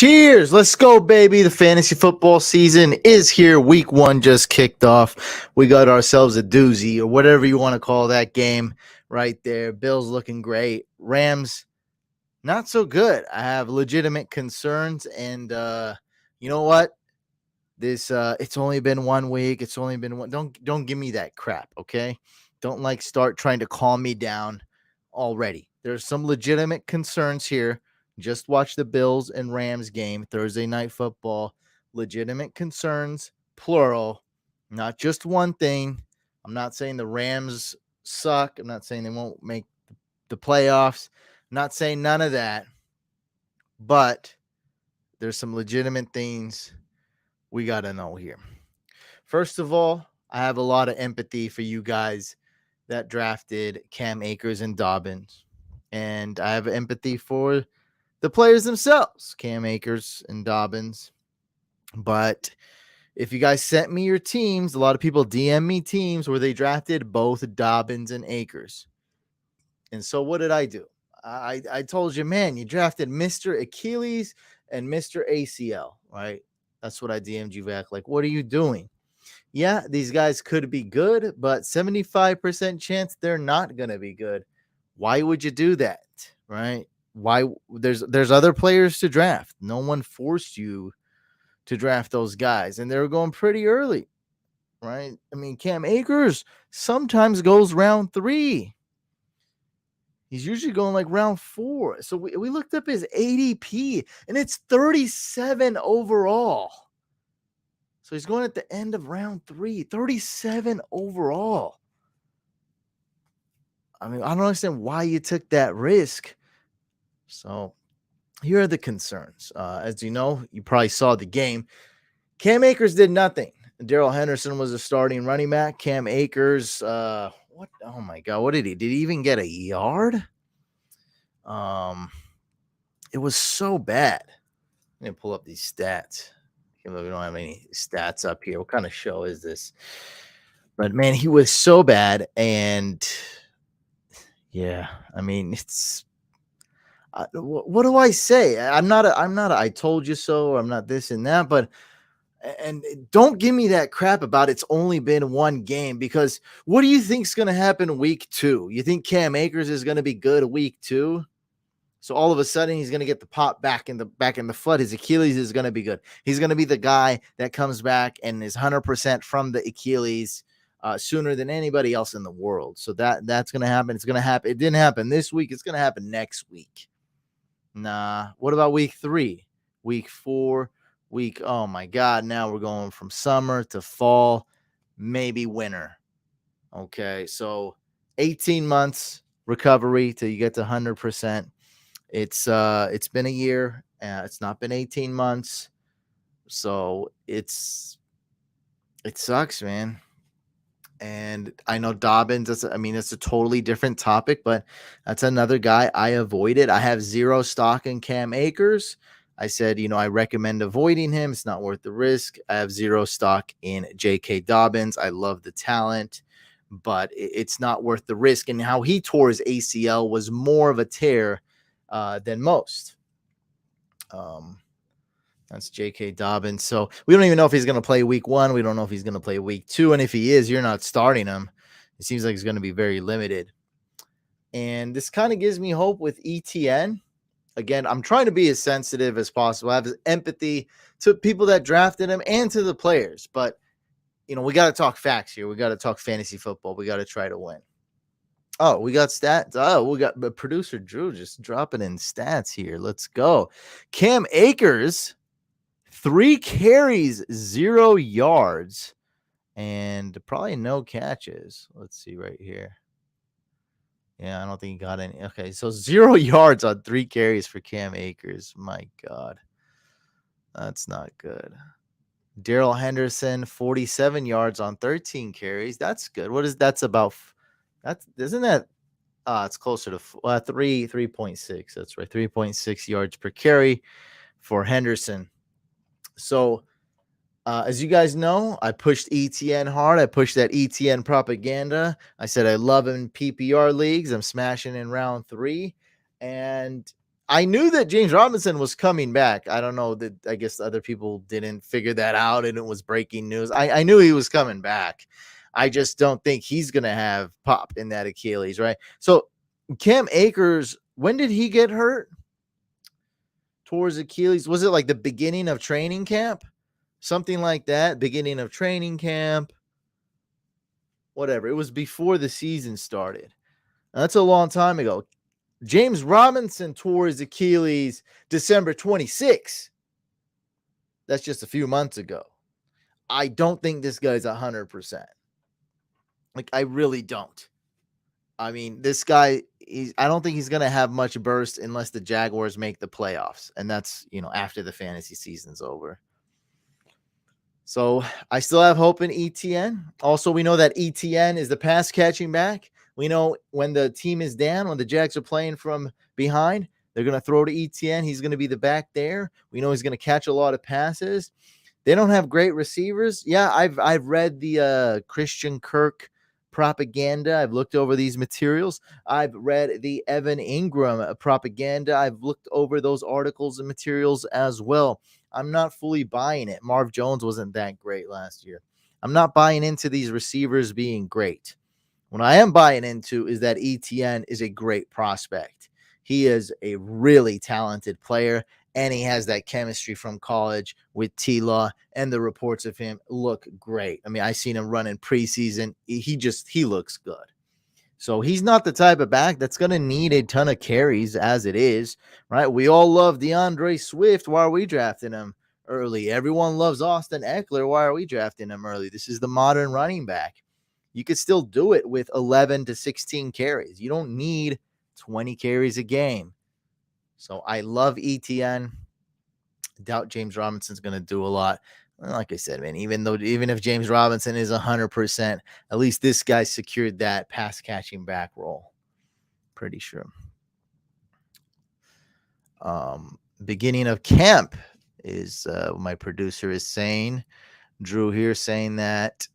Cheers. Let's go, baby. The fantasy football season is here. Week 1 just kicked off. We got ourselves a doozy or whatever you want to call that game right there. Bills looking great. Rams, not so good. I have legitimate concerns. And you know what? It's only been 1 week. It's only been one. Don't give me that crap, okay? Don't start trying to calm me down already. There's some legitimate concerns here. Just watch the Bills and Rams game, Thursday Night Football. Legitimate concerns, plural, not just one thing. I'm not saying the Rams suck. I'm not saying they won't make the playoffs. I'm not saying none of that. But there's some legitimate things we got to know here. First of all, I have a lot of empathy for you guys that drafted Cam Akers and Dobbins. And I have empathy for the players themselves, Cam Akers and Dobbins. But if you guys sent me your teams, a lot of people DM me teams where they drafted both Dobbins and Akers. And so what did I do? I told you, man, you drafted Mr. Achilles and Mr. ACL, right? That's what I DM'd you back. Like, what are you doing? Yeah, these guys could be good, but 75% chance they're not going to be good. Why would you do that, right? Why? There's other players to draft. No one forced you to draft those guys, and they were going pretty early, right? I mean, Cam Akers sometimes goes round 3. He's usually going like round 4. So we looked up his ADP, and it's 37 overall. So he's going at the end of round 3, 37 overall. I mean, I don't understand why you took that risk. So here are the concerns. As you know, you probably saw the game. Cam Akers did nothing. Daryl Henderson was a starting running back. Cam Akers, what? Oh my God, what did he? Did he even get a yard? It was so bad. Let me pull up these stats. We don't have any stats up here. What kind of show is this? But man, he was so bad, and yeah, I mean, it's. What do I say? I'm not a I told you so. I'm not this and that, but and don't give me that crap about it's only been 1 game, because what do you think is going to happen week 2? You think Cam Akers is going to be good week 2? So all of a sudden he's going to get the pop back in the foot. His Achilles is going to be good. He's going to be the guy that comes back and is 100% from the Achilles sooner than anybody else in the world. So that's going to happen. It's going to happen. It didn't happen this week. It's going to happen next week. Nah. What about week 3? Week 4? Oh my God. Now we're going from summer to fall, maybe winter. Okay. So 18 months recovery till you get to 100%. It's been a year. It's not been 18 months. So it sucks, man. And I know Dobbins, it's a totally different topic, but that's another guy I avoided. I have 0 stock in Cam Akers. I said, I recommend avoiding him. It's not worth the risk. I have 0 stock in J.K. Dobbins. I love the talent, but it's not worth the risk. And how he tore his ACL was more of a tear than most. That's J.K. Dobbins. So we don't even know if he's going to play week 1. We don't know if he's going to play week 2. And if he is, you're not starting him. It seems like he's going to be very limited. And this kind of gives me hope with ETN. Again, I'm trying to be as sensitive as possible. I have empathy to people that drafted him and to the players. But, we got to talk facts here. We got to talk fantasy football. We got to try to win. Oh, we got stats. Oh, we got producer Drew just dropping in stats here. Let's go. Cam Akers, 3 carries, 0 yards, and probably no catches. Let's see right here. Yeah, I don't think he got any. Okay, so 0 yards on 3 carries for Cam Akers. My God, that's not good. Daryl Henderson, 47 yards on 13 carries. That's good. What is that's about? Isn't that? It's closer to 3.6. That's right, 3.6 yards per carry for Henderson. So, as you guys know, I pushed ETN hard. I pushed that ETN propaganda. I said I love him in PPR leagues. I'm smashing in round 3. And I knew that James Robinson was coming back. I don't know that. I guess other people didn't figure that out, and it was breaking news. I knew he was coming back. I just don't think he's gonna have pop in that Achilles, right? So Cam Akers, when did he get hurt? Towards Achilles, was it like the beginning of training camp? Something like that, beginning of training camp, whatever. It was before the season started. That's a long time ago. James Robinson tore his Achilles December 26th. That's just a few months ago. I don't think this guy's 100%. Like, I really don't. I mean, this guy, I don't think he's going to have much burst unless the Jaguars make the playoffs. And that's, after the fantasy season's over. So I still have hope in ETN. Also, we know that ETN is the pass catching back. We know when the team is down, when the Jags are playing from behind, they're going to throw to ETN. He's going to be the back there. We know he's going to catch a lot of passes. They don't have great receivers. Yeah, I've read the Christian Kirk propaganda. I've looked over these materials. I've read the Evan Ingram propaganda. I've looked over those articles and materials as well. I'm not fully buying it. Marv Jones wasn't that great last year. I'm not buying into these receivers being great. What I am buying into is that ETN is a great prospect. He is a really talented player, and he has that chemistry from college with T-Law, and the reports of him look great. I mean, I seen him run in preseason. He looks good. So he's not the type of back that's going to need a ton of carries as it is, right? We all love DeAndre Swift. Why are we drafting him early? Everyone loves Austin Eckler. Why are we drafting him early? This is the modern running back. You could still do it with 11 to 16 carries. You don't need 20 carries a game. So I love ETN. Doubt James Robinson's going to do a lot. Like I said, man, even if James Robinson is 100%, at least this guy secured that pass catching back role. Pretty sure. Beginning of camp is my producer is saying. Drew here saying that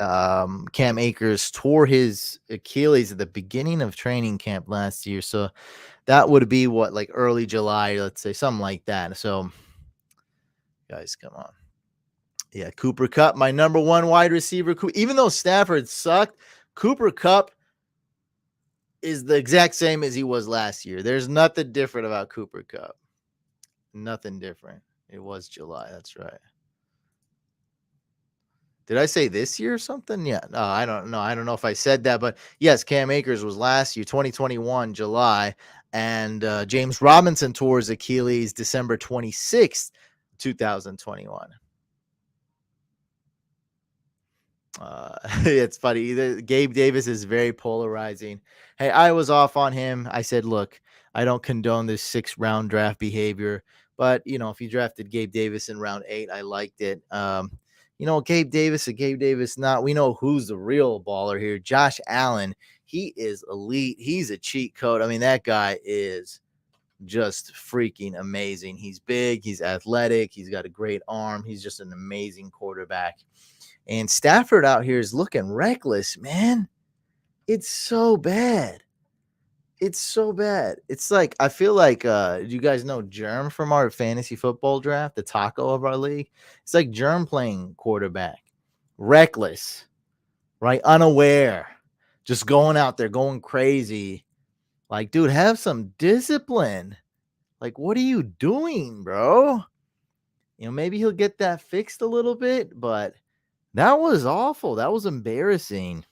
Cam Akers tore his Achilles at the beginning of training camp last year. So that would be what, like early July, let's say, something like that. So guys, come on. Yeah, Cooper Kupp, my number one wide receiver. Even though Stafford sucked, Cooper Kupp is the exact same as he was last year. There's nothing different about Cooper Kupp. Nothing different. It was July. That's right. Did I say this year or something? Yeah. No, I don't know. I don't know if I said that, but yes, Cam Akers was last year, 2021, July. And James Robinson tore his Achilles December 26th, 2021. It's funny. Gabe Davis is very polarizing. Hey, I was off on him. I said, look, I don't condone this 6th round draft behavior, but if you drafted Gabe Davis in round 8, I liked it. Gabe Davis, not. We know who's the real baller here. Josh Allen. He is elite. He's a cheat code. I mean, that guy is just freaking amazing. He's big. He's athletic. He's got a great arm. He's just an amazing quarterback. And Stafford out here is looking reckless, man. It's so bad. It's so bad. It's like, I feel like, do you guys know Germ from our fantasy football draft, the taco of our league? It's like Germ playing quarterback. Reckless, right? Unaware. Just going out there, going crazy. Like, dude, have some discipline. Like, what are you doing, bro? Maybe he'll get that fixed a little bit, but that was awful. That was embarrassing.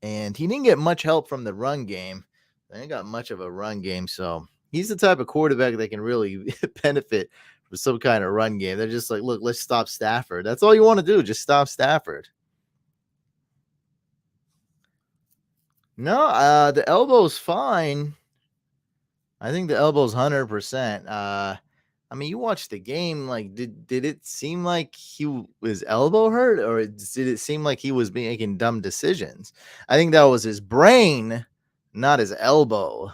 And he didn't get much help from the run game. They didn't got much of a run game. So he's the type of quarterback that can really benefit from some kind of run game. They're just like, look, let's stop Stafford. That's all you want to do. Just stop Stafford. No, the elbow's fine. I think the elbow's 100%. I mean, you watched the game. Like, did it seem like his elbow hurt, or did it seem like he was making dumb decisions? I think that was his brain, not his elbow.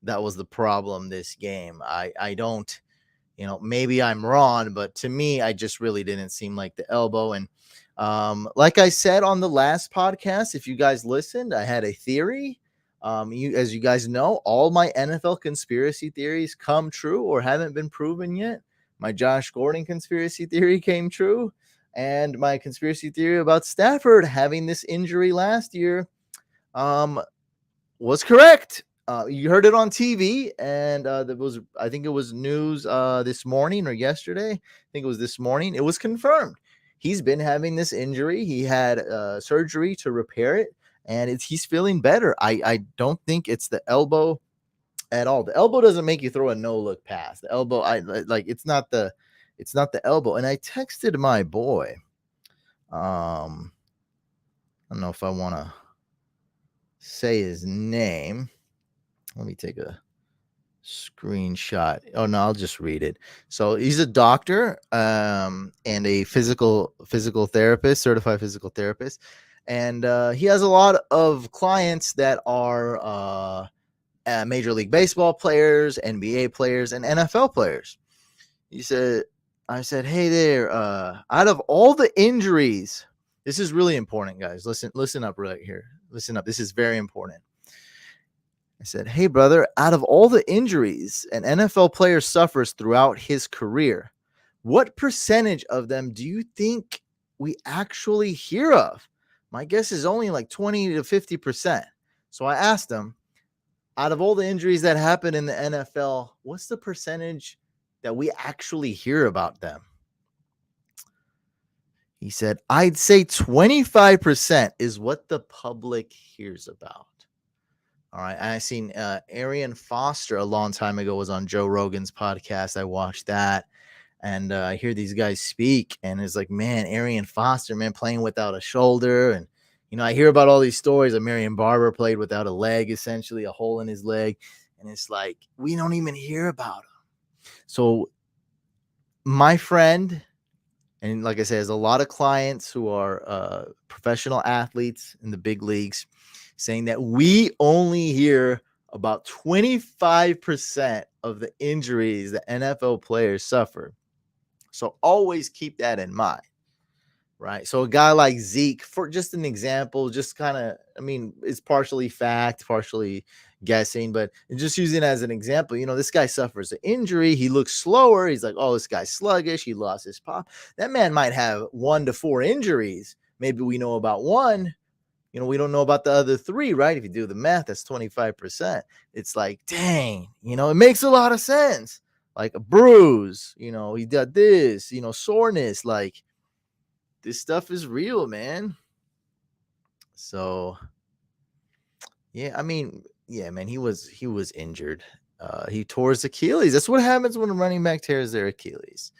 That was the problem this game. I don't, maybe I'm wrong, but to me, I just really didn't seem like the elbow. And like I said on the last podcast, if you guys listened, I had a theory. As you guys know, all my NFL conspiracy theories come true or haven't been proven yet. My Josh Gordon conspiracy theory came true, and my conspiracy theory about Stafford having this injury last year was correct. You heard it on TV, and I think it was news this morning or yesterday. I think it was this morning. It was confirmed. He's been having this injury. He had surgery to repair it, and he's feeling better. I don't think it's the elbow at all. The elbow doesn't make you throw a no look pass. The elbow, it's not the elbow. And I texted my boy. I don't know if I want to say his name. Let me take a screenshot. Oh no, I'll just read it. So he's a doctor and a physical therapist, certified physical therapist, and he has a lot of clients that are Major League Baseball players, NBA players, and NFL players. I said, hey there, out of all the injuries, this is really important, guys. Listen up right here. Listen up. This is very important. I said, hey, brother, out of all the injuries an NFL player suffers throughout his career, what percentage of them do you think we actually hear of? My guess is only like 20 to 50%. So I asked him, out of all the injuries that happen in the NFL, what's the percentage that we actually hear about them? He said, I'd say 25% is what the public hears about. All right. I seen Arian Foster a long time ago was on Joe Rogan's podcast. I watched that, and I hear these guys speak, and it's like, man, Arian Foster, man, playing without a shoulder. And, I hear about all these stories of Marion Barber played without a leg, essentially a hole in his leg. And it's like, we don't even hear about him. So my friend, and like I said, there's a lot of clients who are professional athletes in the big leagues, saying that we only hear about 25% of the injuries that NFL players suffer. So always keep that in mind, right? So a guy like Zeke, for just an example, just kind of, it's partially fact, partially guessing, but just using it as an example, this guy suffers an injury. He looks slower. He's like, oh, this guy's sluggish. He lost his pop. That man might have 1 to 4 injuries. Maybe we know about one. We don't know about the other 3, right? If you do the math, that's 25%. It's like, dang, it makes a lot of sense. Like a bruise, he did this, soreness. Like, this stuff is real, man. So, yeah, man, he was injured. He tore his Achilles. That's what happens when a running back tears their Achilles.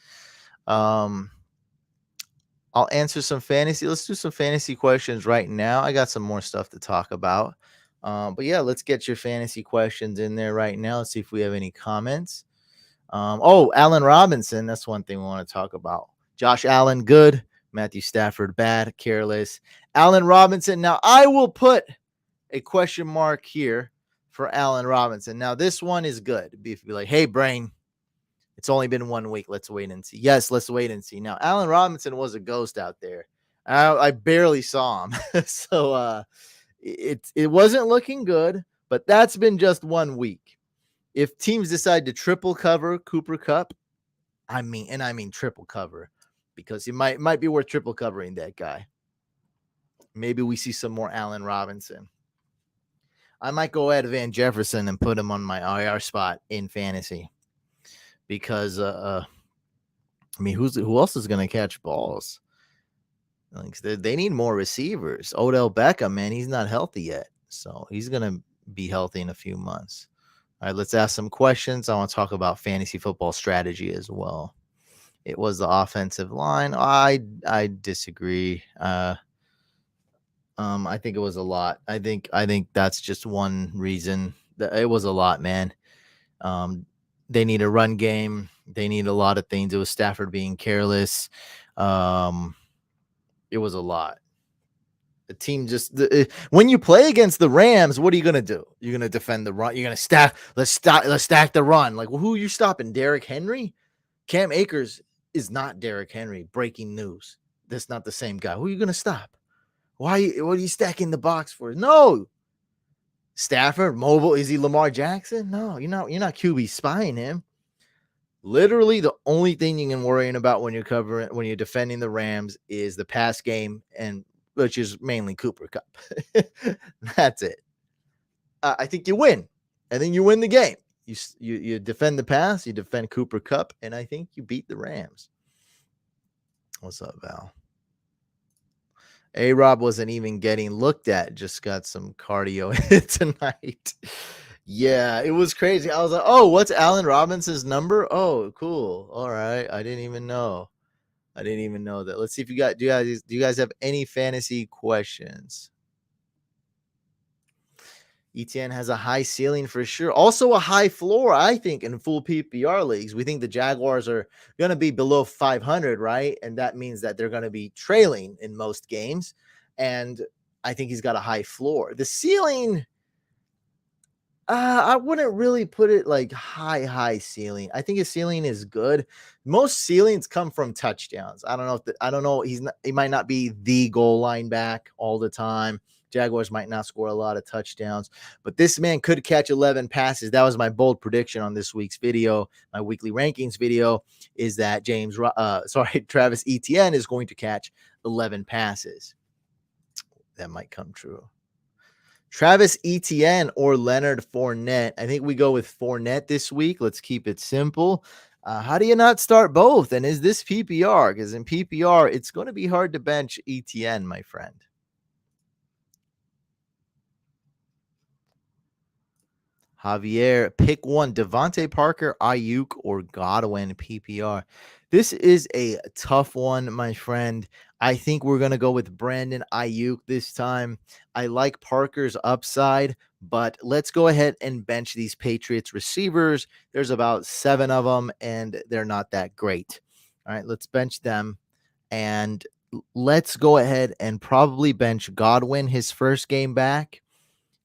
I'll answer some fantasy. Let's do some fantasy questions right now. I got some more stuff to talk about. But yeah, let's get your fantasy questions in there right now. Let's see if we have any comments. Allen Robinson. That's one thing we want to talk about. Josh Allen, good. Matthew Stafford, bad, careless. Allen Robinson. Now, I will put a question mark here for Allen Robinson. Now, this one is good. Be like, hey, Brain, it's only been 1 week. Let's wait and see. Yes, let's wait and see. Now, Allen Robinson was a ghost out there. I barely saw him. So it wasn't looking good, but that's been just 1 week. If teams decide to triple cover Cooper Kupp, I mean triple cover, because it might be worth triple covering that guy. Maybe we see some more Allen Robinson. I might go ahead Van Jefferson and put him on my IR spot in fantasy. Because who else is going to catch balls? Like, they need more receivers. Odell Beckham, man, he's not healthy yet, so he's going to be healthy in a few months. All right, let's ask some questions. I want to talk about fantasy football strategy as well. It was the offensive line. I disagree. I think it was a lot. I think that's just one reason. It was a lot, man. They need a run game. They need a lot of things. It was Stafford being careless. It was a lot. The team just when you play against the Rams, what are you gonna do? You're gonna defend the run. You're gonna stack. Let's stack the run. Like, well, who are you stopping? Derrick Henry? Cam Akers is not Derrick Henry. Breaking news. That's not the same guy. Who are you gonna stop? What are you stacking the box for? No. Stafford, mobile. Is he Lamar Jackson? No, you're not QB spying him. Literally, the only thing you can worry about when you're defending the Rams is the pass game, and which is mainly Cooper Cup. That's it. I think you win, and then you win the game. You defend the pass, you defend Cooper Cup, and I think you beat the Rams. What's up, Val? A-Rob wasn't even getting looked at, just got some cardio tonight. Yeah, it was crazy. I was like, oh, what's Allen Robinson's number? Oh, cool. All right. I didn't even know that. Let's see if do you guys have any fantasy questions? ETN has a high ceiling for sure. Also a high floor, I think, in full PPR leagues. We think the Jaguars are going to be below 500, right? And that means that they're going to be trailing in most games. And I think he's got a high floor. The ceiling, I wouldn't really put it like high ceiling. I think his ceiling is good. Most ceilings come from touchdowns. I don't know. He might not be the goal line back all the time. Jaguars might not score a lot of touchdowns, but this man could catch 11 passes. That was my bold prediction on this week's video. My weekly rankings video is that Travis Etienne is going to catch 11 passes. That might come true. Travis Etienne or Leonard Fournette. I think we go with Fournette this week. Let's keep it simple. How do you not start both? And is this PPR? Because in PPR, it's going to be hard to bench Etienne, my friend. Javier, pick one. Devontae Parker, Ayuk, or Godwin PPR. This is a tough one, my friend. I think we're going to go with Brandon Ayuk this time. I like Parker's upside, but let's go ahead and bench these Patriots receivers. There's about 7 of them, and they're not that great. All right, let's bench them. And let's go ahead and probably bench Godwin his first game back.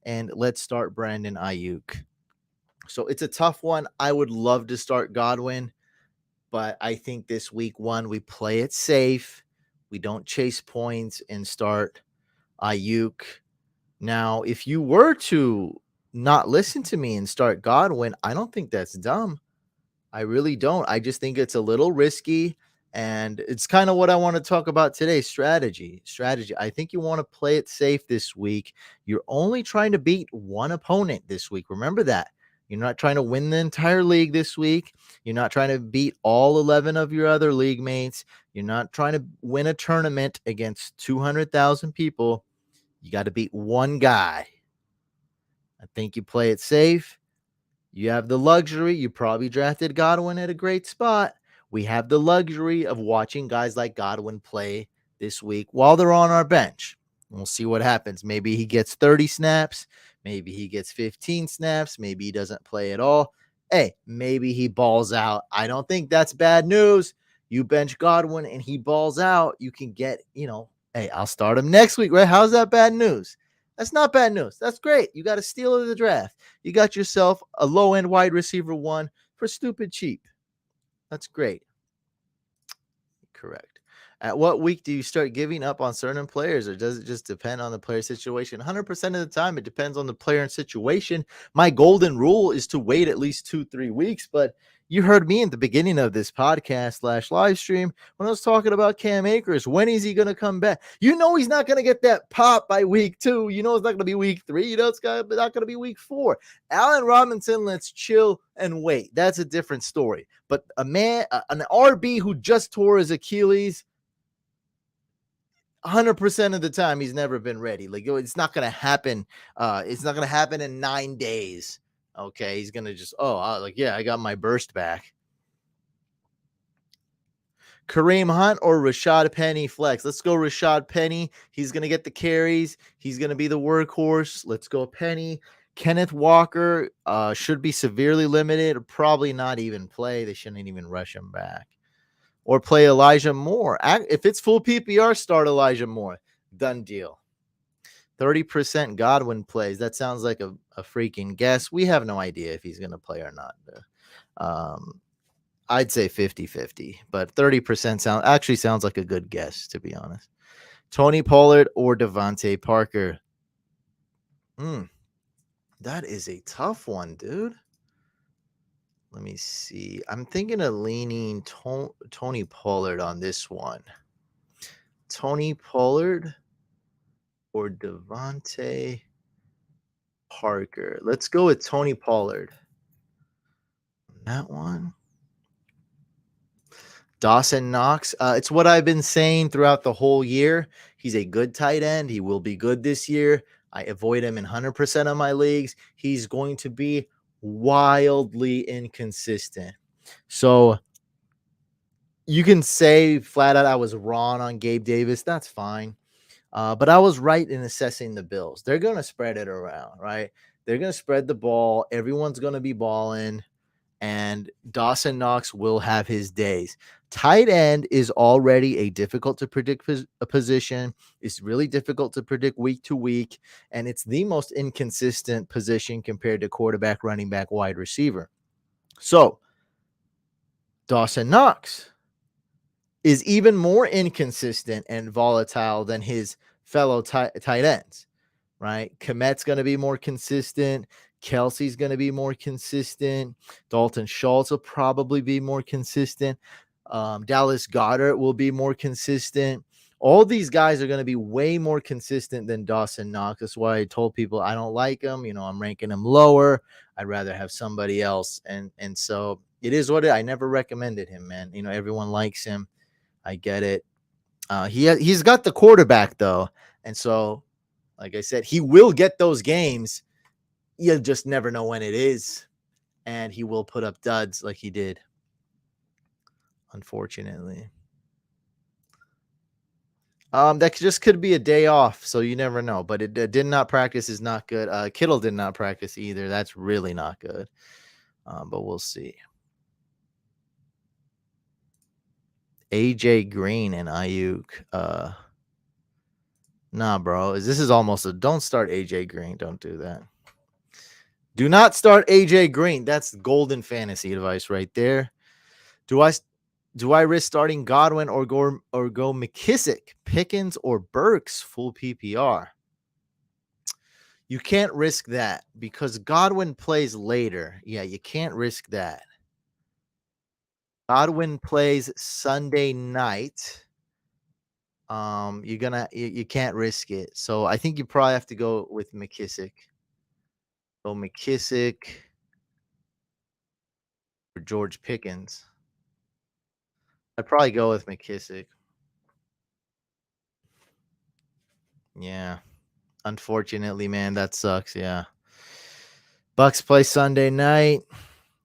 And let's start Brandon Ayuk. So it's a tough one. I would love to start Godwin, but I think this week 1, we play it safe. We don't chase points and start Ayuk. Now, if you were to not listen to me and start Godwin, I don't think that's dumb. I really don't. I just think it's a little risky. And it's kind of what I want to talk about today. Strategy. I think you want to play it safe this week. You're only trying to beat one opponent this week. Remember that. You're not trying to win the entire league this week. You're not trying to beat all 11 of your other league mates. You're not trying to win a tournament against 200,000 people. You got to beat one guy. I think you play it safe. You have the luxury. You probably drafted Godwin at a great spot. We have the luxury of watching guys like Godwin play this week while they're on our bench. We'll see what happens. Maybe he gets 30 snaps. Maybe he gets 15 snaps. Maybe he doesn't play at all. Hey, maybe he balls out. I don't think that's bad news. You bench Godwin and he balls out. You can get, hey, I'll start him next week, right? How's that bad news? That's not bad news. That's great. You got a steal of the draft. You got yourself a low-end wide receiver 1 for stupid cheap. That's great. Correct. At what week do you start giving up on certain players, or does it just depend on the player situation? 100% of the time, it depends on the player and situation. My golden rule is to wait at least 2-3 weeks, but you heard me in the beginning of this podcast / live stream when I was talking about Cam Akers. When is he going to come back? You know he's not going to get that pop by week 2. You know it's not going to be week 3. You know it's not going to be week 4. Allen Robinson, let's chill and wait. That's a different story. But an RB who just tore his Achilles, 100% of the time he's never been ready. Like, it's not going to happen. It's not going to happen in 9 days. Okay, he's going to just, I got my burst back. Kareem Hunt or Rashad Penny flex? Let's go Rashad Penny. He's going to get the carries. He's going to be the workhorse. Let's go Penny. Kenneth Walker should be severely limited. Probably not even play. They shouldn't even rush him back. Or play Elijah Moore. If it's full PPR, start Elijah Moore. Done deal. 30% Godwin plays. That sounds like a freaking guess. We have no idea if he's going to play or not. I'd say 50-50, but 30% sounds like a good guess, to be honest. Tony Pollard or Devontae Parker? That is a tough one, dude. Let me see. I'm thinking of leaning Tony Pollard on this one. Tony Pollard or Devontae Parker. Let's go with Tony Pollard. That one. Dawson Knox. It's what I've been saying throughout the whole year. He's a good tight end. He will be good this year. I avoid him in 100% of my leagues. He's going to be wildly inconsistent. So you can say flat out I was wrong on Gabe Davis. That's fine. But I was right in assessing the Bills. They're going to spread it around, right? They're going to spread the ball. Everyone's going to be balling. And Dawson Knox will have his days. Tight end is already a difficult to predict a position. It's really difficult to predict week to week, and it's the most inconsistent position compared to quarterback, running back, wide receiver. So Dawson Knox is even more inconsistent and volatile than his fellow tight ends, right? Komet's going to be more consistent. Kelsey's going to be more consistent. Dalton Schultz will probably be more consistent. Dallas Goedert will be more consistent. All these guys are going to be way more consistent than Dawson Knox. That's why I told people I don't like him. I'm ranking him lower. I'd rather have somebody else. And so it is what I never recommended him, man. Everyone likes him. I get it. He's got the quarterback though. And so, like I said, he will get those games. You just never know when it is. And he will put up duds like he did, unfortunately. That just could be a day off, so you never know. But it did not practice is not good. Kittle did not practice either. That's really not good. But we'll see. AJ Green and Ayuk. Nah, bro. This is almost a don't start AJ Green. Don't do that. Do not start AJ Green. That's golden fantasy advice right there. Do I risk starting Godwin or go McKissick, Pickens, or Burks full PPR? You can't risk that because Godwin plays later. Yeah, you can't risk that. Godwin plays Sunday night. You can't risk it. So I think you probably have to go with McKissick. So McKissick or George Pickens. I'd probably go with McKissick. Yeah. Unfortunately, man, that sucks. Yeah. Bucks play Sunday night.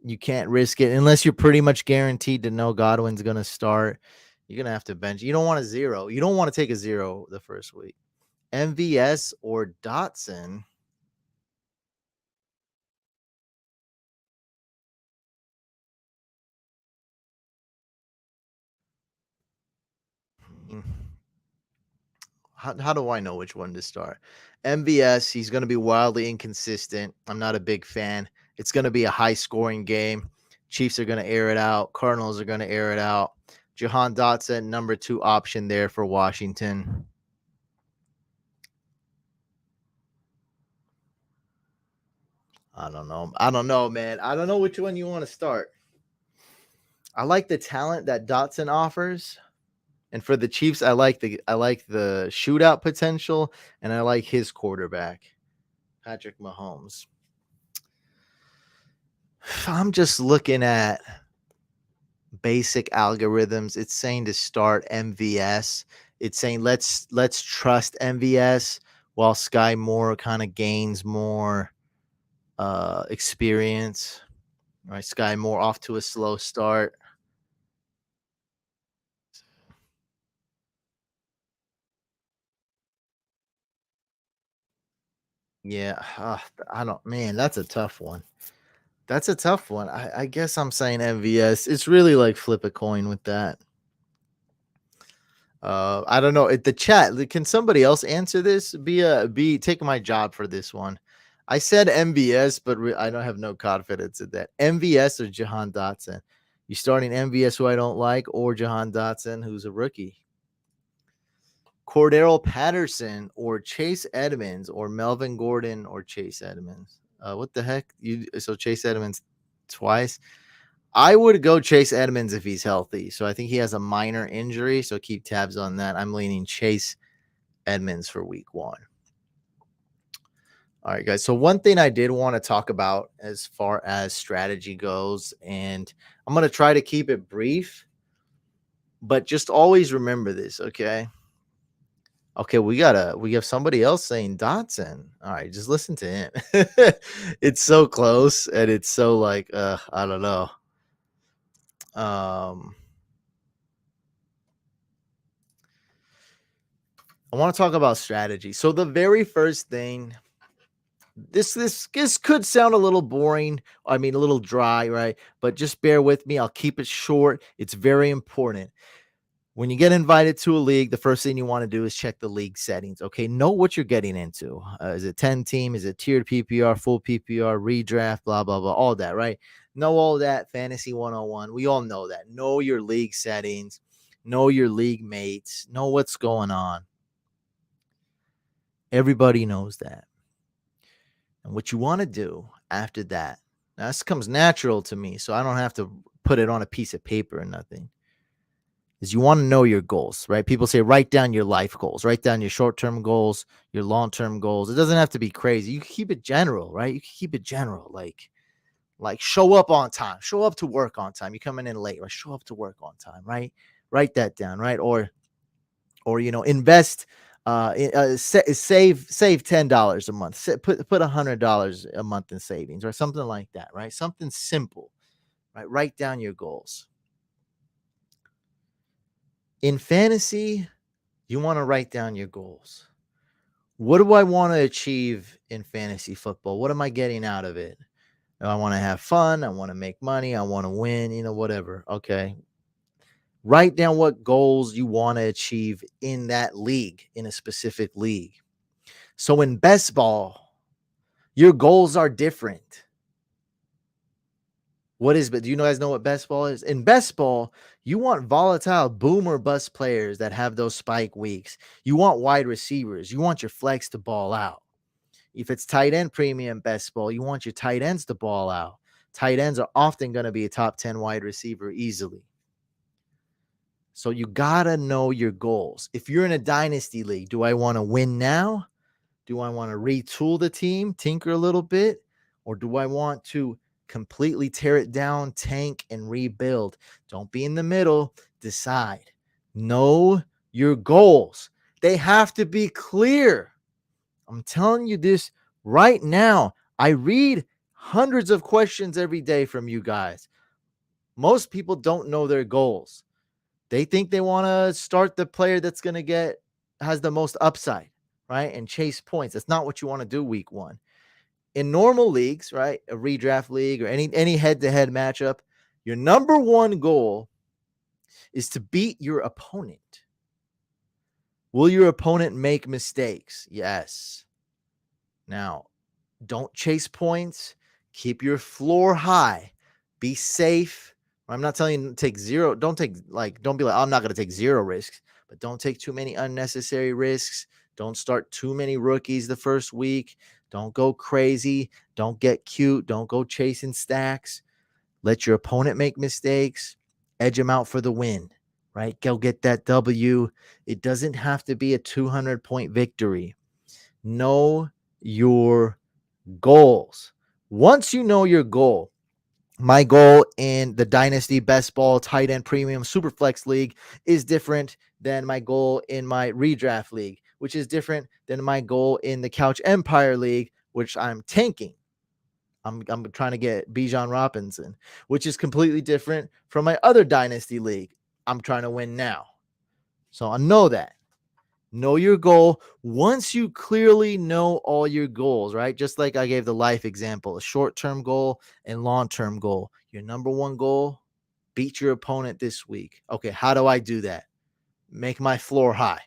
You can't risk it unless you're pretty much guaranteed to know Godwin's going to start. You're going to have to bench. You don't want a zero. You don't want to take a zero the first week. MVS or Dotson. How do I know which one to start? MVS, he's going to be wildly inconsistent. I'm not a big fan. It's going to be a high scoring game. Chiefs are going to air it out. Cardinals are going to air it out. Jahan Dotson, number 2 option there for Washington. I don't know, man. I don't know which one you want to start. I like the talent that Dotson offers. And for the Chiefs, I like the shootout potential, and I like his quarterback, Patrick Mahomes. I'm just looking at basic algorithms. It's saying to start MVS. It's saying let's trust MVS while Sky Moore kind of gains more experience. Right, Sky Moore off to a slow start. Yeah, I don't. Man, that's a tough one. That's a tough one. I guess I'm saying MVS. It's really like flip a coin with that. I don't know. At the chat, can somebody else answer this? Be take my job for this one. I said MVS, but I don't have no confidence in that. MVS or Jahan Dotson? You starting MVS, who I don't like, or Jahan Dotson, who's a rookie? Cordero Patterson or Chase Edmonds or Melvin Gordon or Chase Edmonds? What the heck? So Chase Edmonds twice. I would go Chase Edmonds if he's healthy. So I think he has a minor injury. So keep tabs on that. I'm leaning Chase Edmonds for week 1. All right, guys. So one thing I did want to talk about as far as strategy goes, and I'm going to try to keep it brief, but just always remember this, okay? Okay, we have somebody else saying Dotson. All right, just listen to him. It's so close, and it's so like, I don't know. I want to talk about strategy. So the very first thing, this could sound a little boring. I mean, a little dry, right? But just bear with me. I'll keep it short. It's very important. When you get invited to a league, the first thing you want to do is check the league settings. Okay, know what you're getting into. Is it 10 team? Is it tiered PPR, full PPR, redraft, blah, blah, blah, all that, right? Know all that. Fantasy 101. We all know that. Know your league settings. Know your league mates. Know what's going on. Everybody knows that. And what you want to do after that, now this comes natural to me, so I don't have to put it on a piece of paper or nothing, is you want to know your goals, right? People say write down your life goals, write down your short-term goals, your long-term goals. It doesn't have to be crazy. You can keep it general, right? You can keep it general, like show up on time, show up to work on time. You're coming in late, right? Show up to work on time, right? Write that down, right? Or invest, save $10 a month. Put $100 a month in savings or something like that, right? Something simple, right? Write down your goals. In fantasy, you want to write down your goals. What do I want to achieve in fantasy football? What am I getting out of it? I want to have fun. I want to make money. I want to win, whatever. Okay. Write down what goals you want to achieve in that league, in a specific league. So in best ball, your goals are different. Do you guys know what best ball is? In best ball, you want volatile boom or bust players that have those spike weeks. You want wide receivers. You want your flex to ball out. If it's tight end premium best ball, you want your tight ends to ball out. Tight ends are often going to be a top 10 wide receiver easily. So you got to know your goals. If you're in a dynasty league, do I want to win now? Do I want to retool the team, tinker a little bit? Or do I want to completely tear it down, tank, and rebuild? Don't be in the middle. Decide. Know your goals. They have to be clear. I'm telling you this right now. I read hundreds of questions every day from you guys. Most people don't know their goals. They think they want to start the player that's going to has the most upside, right? And chase points. That's not what you want to do week 1. In normal leagues, right? A redraft league or any head-to-head matchup, your number one goal is to beat your opponent. Will your opponent make mistakes? Yes. Now, don't chase points. Keep your floor high. Be safe. I'm not telling you to take zero. Don't be like, I'm not going to take zero risks, but don't take too many unnecessary risks. Don't start too many rookies the first week. Don't go crazy. Don't get cute. Don't go chasing stacks. Let your opponent make mistakes. Edge them out for the win, right? Go get that W. It doesn't have to be a 200-point victory. Know your goals. Once you know your goal, my goal in the Dynasty Best Ball Tight End Premium Superflex League is different than my goal in my Redraft League, which is different than my goal in the Couch Empire League, which I'm tanking. I'm trying to get Bijan Robinson, which is completely different from my other Dynasty League. I'm trying to win now. So I know that. Know your goal. Once you clearly know all your goals, right? Just like I gave the life example, a short-term goal and long-term goal. Your number one goal, beat your opponent this week. Okay, how do I do that? Make my floor high.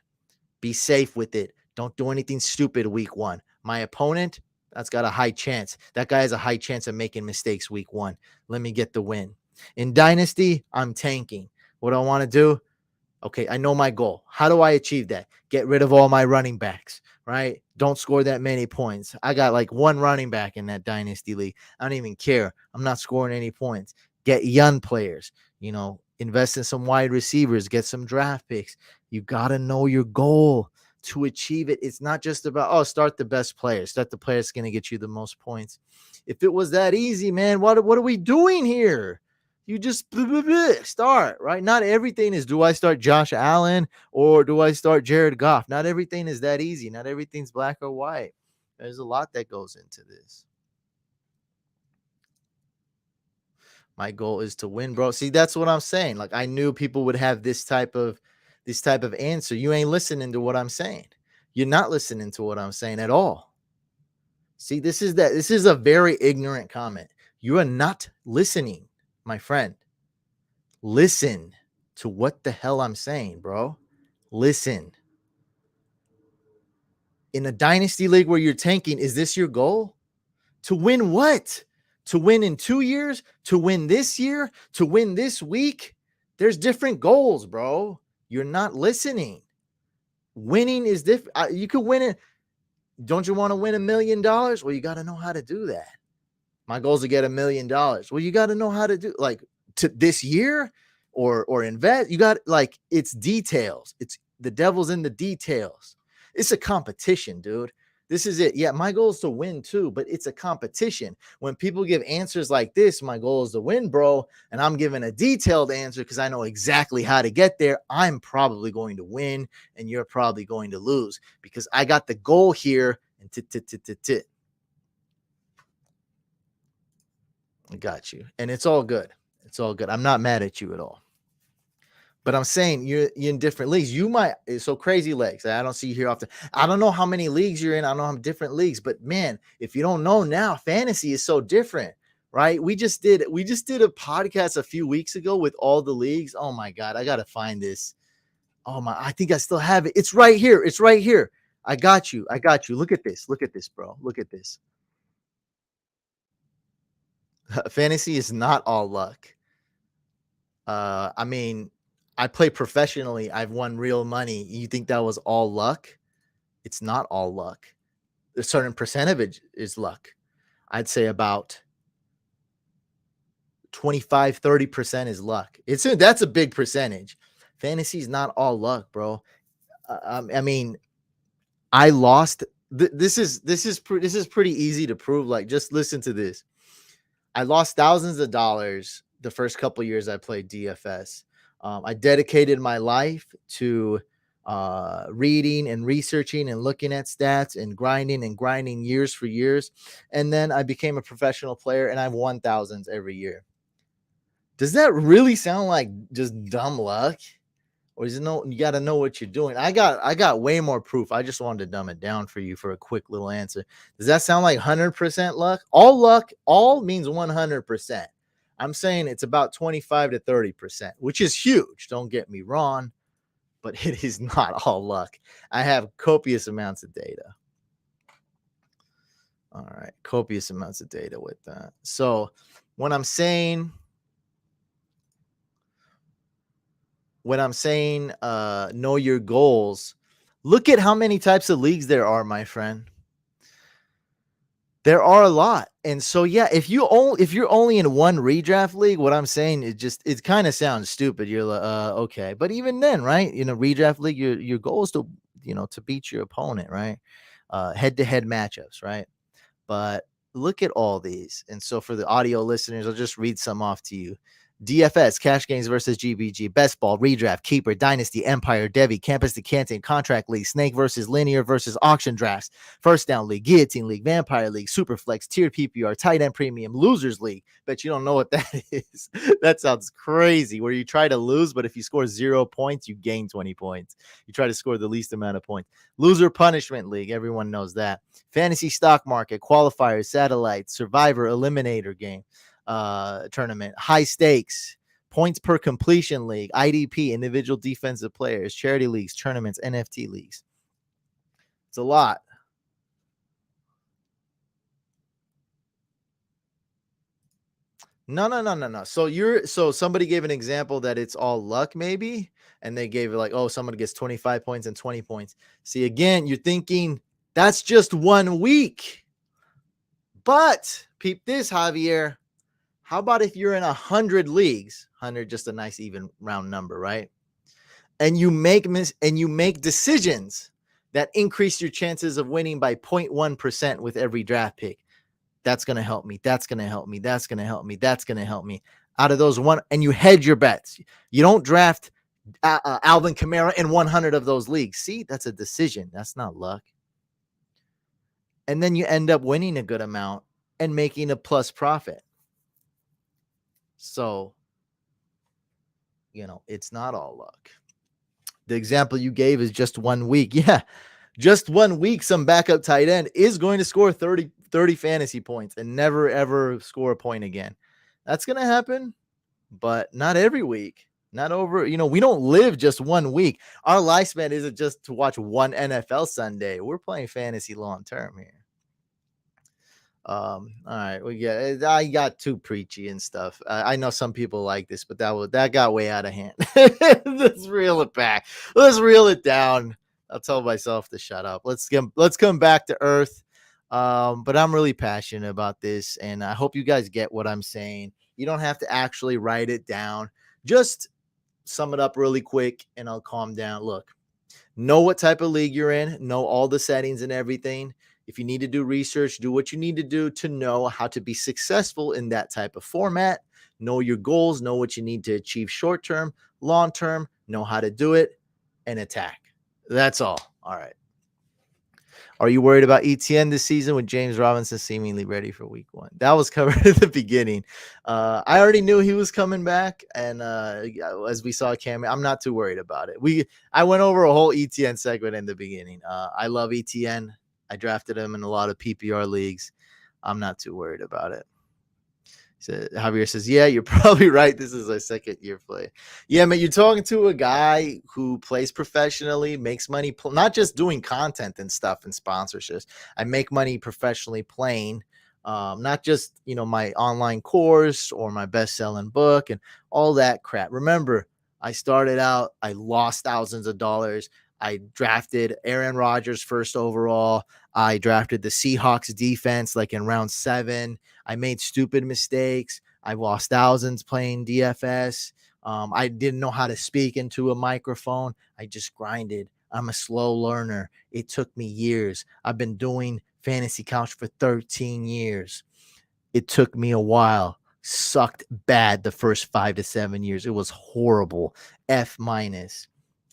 Be safe with it. Don't do anything stupid week 1. My opponent, that's got a high chance. That guy has a high chance of making mistakes week 1. Let me get the win. In Dynasty, I'm tanking. What do I want to do? Okay, I know my goal. How do I achieve that? Get rid of all my running backs, right? Don't score that many points. I got like one running back in that dynasty league. I don't even care. I'm not scoring any points. Get young players, invest in some wide receivers, get some draft picks. You got to know your goal to achieve it. It's not just about, start the best player, start the player that's going to get you the most points. If it was that easy, man, what are we doing here? You just start, right? Not everything is, do I start Josh Allen or do I start Jared Goff? Not everything is that easy. Not everything's black or white. There's a lot that goes into this. My goal is to win, bro. See, that's what I'm saying. Like, I knew people would have this type of answer. You ain't listening to what I'm saying. You're not listening to what I'm saying at all. See, this is a very ignorant comment. You are not listening, my friend. Listen to what the hell I'm saying, bro. Listen. In a dynasty league where you're tanking, is this your goal? To win what? To win in 2 years? To win this year? To win this week? There's different goals, bro. You're not listening. Winning is different. You could win it. Don't you want to win $1 million? Well, you got to know how to do that. My goal is to get $1 million. Well, you got to know how to do, like, to this year or invest. You got, like, it's details. It's the devil's in the details. It's a competition, dude. This is it. Yeah, my goal is to win too, but it's a competition. When people give answers like this, my goal is to win, bro, and I'm giving a detailed answer because I know exactly how to get there, I'm probably going to win and you're probably going to lose because I got the goal here. And I got you. And it's all good. It's all good. I'm not mad at you at all. But I'm saying you're in different leagues. You might, so Crazy Legs. I don't see you here often. I don't know how many leagues you're in. I don't know how different leagues, but man, if you don't know now, fantasy is so different, right? We just did a podcast a few weeks ago with all the leagues. Oh my God, I gotta find this. Oh my, I think I still have it. It's right here. It's right here. I got you. Look at this. Look at this, bro. Look at this. Fantasy is not all luck. I mean, I play professionally. I've won real money. You think that was all luck? It's not all luck. A certain percentage is luck. I'd say about 25-30% is luck. That's a big percentage. Fantasy is not all luck, bro. I mean, I lost. This is pretty easy to prove. Like, just listen to this. I lost thousands of dollars the first couple years I played DFS. I dedicated my life to reading and researching and looking at stats and grinding years for years. And then I became a professional player and I've won thousands every year. Does that really sound like just dumb luck? Or is it no? You got to know what you're doing. I got way more proof. I just wanted to dumb it down for you for a quick little answer. Does that sound like 100% luck? All means 100%. I'm saying it's about 25 to 30%, which is huge. Don't get me wrong, but it is not all luck. I have copious amounts of data. All right, copious amounts of data with that. So when I'm saying know your goals, look at how many types of leagues there are, my friend. There are a lot. And so, yeah, if you're only in one redraft league, what I'm saying, it kind of sounds stupid. You're like, okay. But even then, right? Redraft league, your goal is to, to beat your opponent, right? Head-to-head matchups, right? But look at all these. And so for the audio listeners, I'll just read some off to you. DFS, cash games versus GBG, best ball, redraft, keeper, dynasty, empire, Devi, campus to canton, contract league, snake versus linear versus auction drafts, first down league, guillotine league, vampire league, superflex, tiered PPR, tight end premium, losers league. Bet you don't know what that is. That sounds crazy. Where you try to lose, but if you score 0 points, you gain 20 points. You try to score the least amount of points. Loser punishment league, everyone knows that. Fantasy stock market, qualifiers, satellites, survivor, eliminator game. Tournament, high stakes, points per completion league, IDP, individual defensive players, charity leagues, tournaments, NFT leagues. It's a lot. No. So somebody gave an example that it's all luck, maybe, and they gave it like, oh, someone gets 25 points and 20 points. See, again, you're thinking that's just 1 week. But peep this, Javier. How about if you're in 100 leagues? 100, just a nice even round number, right? And you make decisions that increase your chances of winning by 0.1% with every draft pick. That's going to help me. That's going to help me. That's going to help me. That's going to help me. Out of those one, and you hedge your bets. You don't draft Alvin Kamara in 100 of those leagues. See, that's a decision. That's not luck. And then you end up winning a good amount and making a plus profit. So, it's not all luck. The example you gave is just 1 week. Yeah, just 1 week, some backup tight end is going to score 30 fantasy points and never, ever score a point again. That's going to happen, but not every week. Not over, we don't live just 1 week. Our lifespan isn't just to watch one NFL Sunday. We're playing fantasy long term here. All right, I got too preachy and stuff. I know some people like this, but that got way out of hand. Let's reel it back. Let's reel it down. I'll tell myself to shut up. Let's come back to earth. But I'm really passionate about this, and I hope you guys get what I'm saying. You don't have to actually write it down. Just sum it up really quick, and I'll calm down. Look, know what type of league you're in. Know all the settings and everything. If you need to do research, do what you need to do to know how to be successful in that type of format. Know your goals, know what you need to achieve short term, long term, know how to do it, and attack. That's all. All right. Are you worried about ETN this season with James Robinson seemingly ready for week 1? That was covered at the beginning. I already knew he was coming back, and as we saw Cam, I'm not too worried about it. I went over a whole ETN segment in the beginning. I love ETN. I drafted him in a lot of PPR leagues. I'm not too worried about it. Javier says, yeah, you're probably right. This is a second-year play. Yeah, man, you're talking to a guy who plays professionally, makes money, not just doing content and stuff and sponsorships. I make money professionally playing, not just, my online course or my best-selling book and all that crap. Remember, I started out, I lost thousands of dollars. I drafted Aaron Rodgers first overall. I drafted the Seahawks defense like in round 7. I made stupid mistakes. I lost thousands playing DFS. I didn't know how to speak into a microphone. I just grinded. I'm a slow learner. It took me years. I've been doing Fantasy Couch for 13 years. It took me a while. Sucked bad the first 5 to 7 years. It was horrible. F-.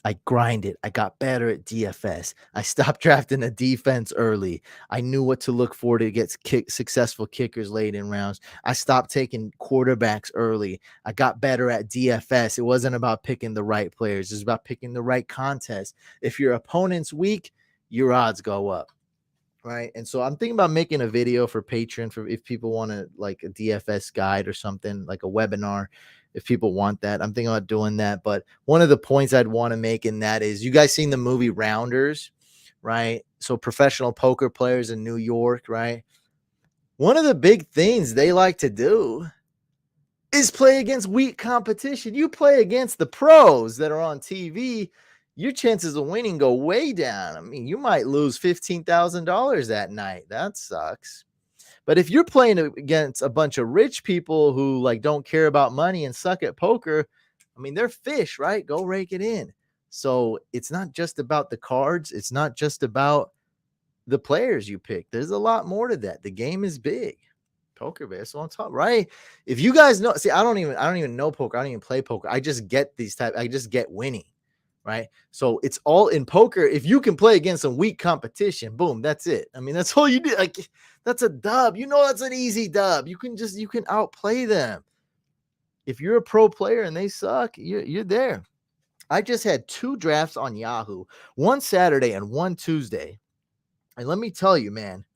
I grinded. I got better at DFS. I stopped drafting a defense early. I knew what to look for to get successful kickers late in rounds. I stopped taking quarterbacks early. I got better at DFS. It wasn't about picking the right players. It was about picking the right contest. If your opponent's weak, your odds go up. Right. And so I'm thinking about making a video for Patreon for if people want to, like a DFS guide or something, like a webinar. If people want that, I'm thinking about doing that. But one of the points I'd want to make in that is, you guys seen the movie Rounders, right? So professional poker players in New York, right? One of the big things they like to do is play against weak competition. You play against the pros that are on TV, your chances of winning go way down. I mean, you might lose $15,000 that night. That sucks. But if you're playing against a bunch of rich people who like don't care about money and suck at poker, I mean, they're fish, right? Go rake it in. So it's not just about the cards. It's not just about the players you pick. There's a lot more to that. The game is big. Poker, that's what I'm talking, right? If you guys know, see, I don't even know poker. I don't even play poker. I just get I just get winning. Right. So it's all in poker. If you can play against some weak competition, boom, that's it. I mean, that's all you do. Like, that's a dub. That's an easy dub. You can outplay them. If you're a pro player and they suck, you're there. I just had 2 drafts on Yahoo, one Saturday and one Tuesday. And let me tell you, man,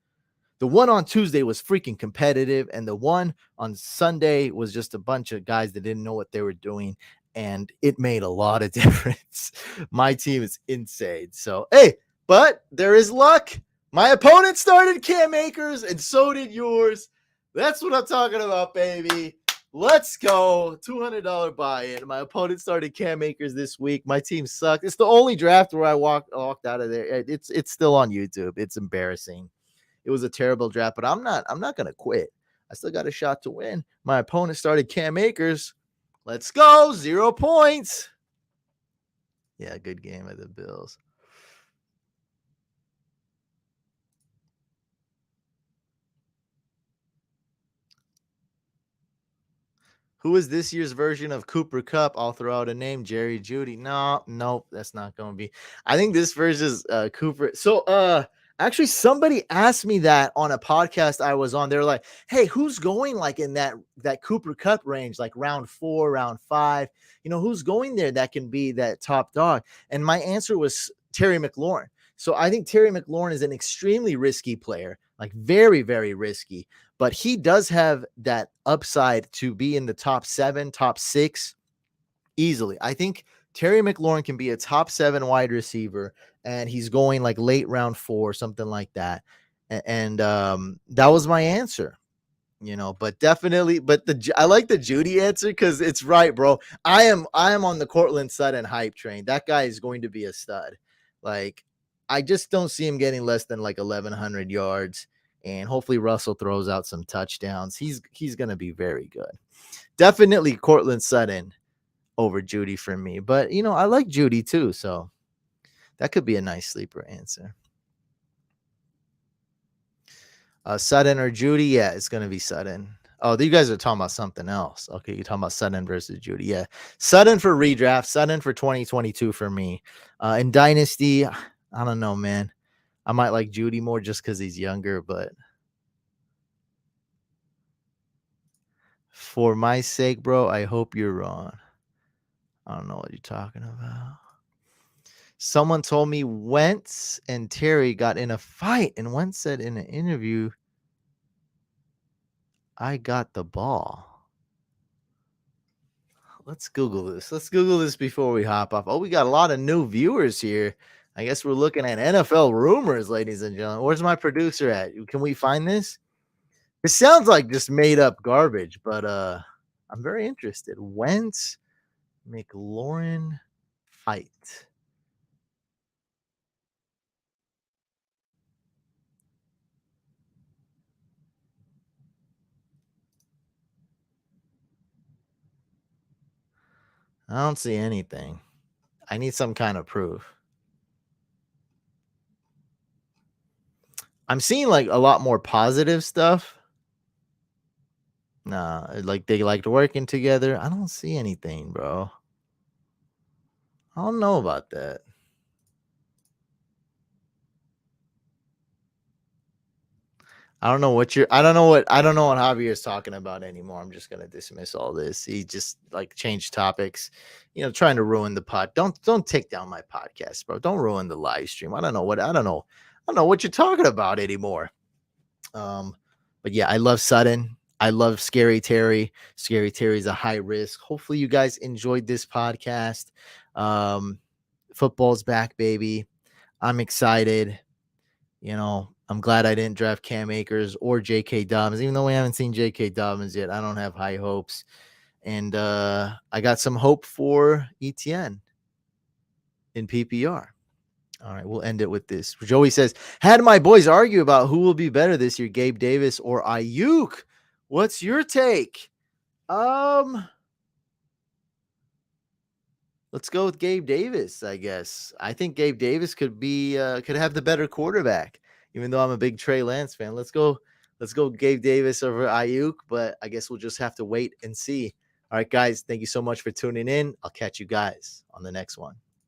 the one on Tuesday was freaking competitive. And the one on Sunday was just a bunch of guys that didn't know what they were doing. And it made a lot of difference. My team is insane. So, hey, but there is luck. My opponent started Cam Akers, and so did yours. That's what I'm talking about, baby. Let's go. $200 buy-in. My opponent started Cam Akers this week. My team sucked. It's the only draft where I walked out of there. It's still on YouTube. It's embarrassing. It was a terrible draft, but I'm not gonna quit. I still got a shot to win. My opponent started Cam Akers. Let's go. 0 points. Yeah, good game of the Bills. Who is this year's version of Cooper Cup? I'll throw out a name, Jerry Judy. No, nope, that's not going to be. I think this version is Cooper. So, actually, somebody asked me that on a podcast I was on. They're like, "Hey, who's going like in that Cooper Cup range, like round 4, round 5? You know, who's going there that can be that top dog?" And my answer was Terry McLaurin. So I think Terry McLaurin is an extremely risky player, like very, very risky, but he does have that upside to be in the top 7, top 6 easily. I think Terry McLaurin can be a top 7 wide receiver, and he's going like late round 4, something like that. And that was my answer. But definitely, I like the Judy answer because it's right, bro. I am on the Cortland Sutton hype train. That guy is going to be a stud. Like, I just don't see him getting less than like 1,100 yards, and hopefully Russell throws out some touchdowns. He's going to be very good. Definitely Cortland Sutton over Judy for me, but I like Judy too, so that could be a nice sleeper answer. Sutton or Judy? Yeah, it's going to be Sutton. Oh, you guys are talking about something else. Okay, you're talking about Sutton versus Judy. Yeah, Sutton for redraft, Sutton for 2022 for me. In Dynasty, I don't know, man. I might like Judy more just because he's younger, but for my sake, bro, I hope you're wrong. I don't know what you're talking about. Someone told me Wentz and Terry got in a fight, and Wentz said in an interview, "I got the ball." Let's Google this. Let's Google this before we hop off. Oh, we got a lot of new viewers here. I guess we're looking at NFL rumors, ladies and gentlemen. Where's my producer at? Can we find this? It sounds like just made up garbage, but I'm very interested. Wentz McLaurin fight. I don't see anything. I need some kind of proof. I'm seeing like a lot more positive stuff. Nah, like they liked working together. I don't see anything, bro. I don't know about that. I don't know what Javier is talking about anymore. I'm just gonna dismiss all this. He just like changed topics, trying to ruin the pod. Don't take down my podcast, bro. Don't ruin the live stream. I don't know what you're talking about anymore. But yeah, I love Sutton. I love Scary Terry. Scary Terry's a high risk. Hopefully you guys enjoyed this podcast. Football's back, baby. I'm excited. I'm glad I didn't draft Cam Akers or J.K. Dobbins, even though we haven't seen J.K. Dobbins yet. I don't have high hopes. And I got some hope for ETN in PPR. All right, we'll end it with this. Joey says, had my boys argue about who will be better this year, Gabe Davis or Ayuk. What's your take? Let's go with Gabe Davis, I guess. I think Gabe Davis could have the better quarterback, even though I'm a big Trey Lance fan. Let's go Gabe Davis over Ayuk, but I guess we'll just have to wait and see. All right, guys, thank you so much for tuning in. I'll catch you guys on the next one.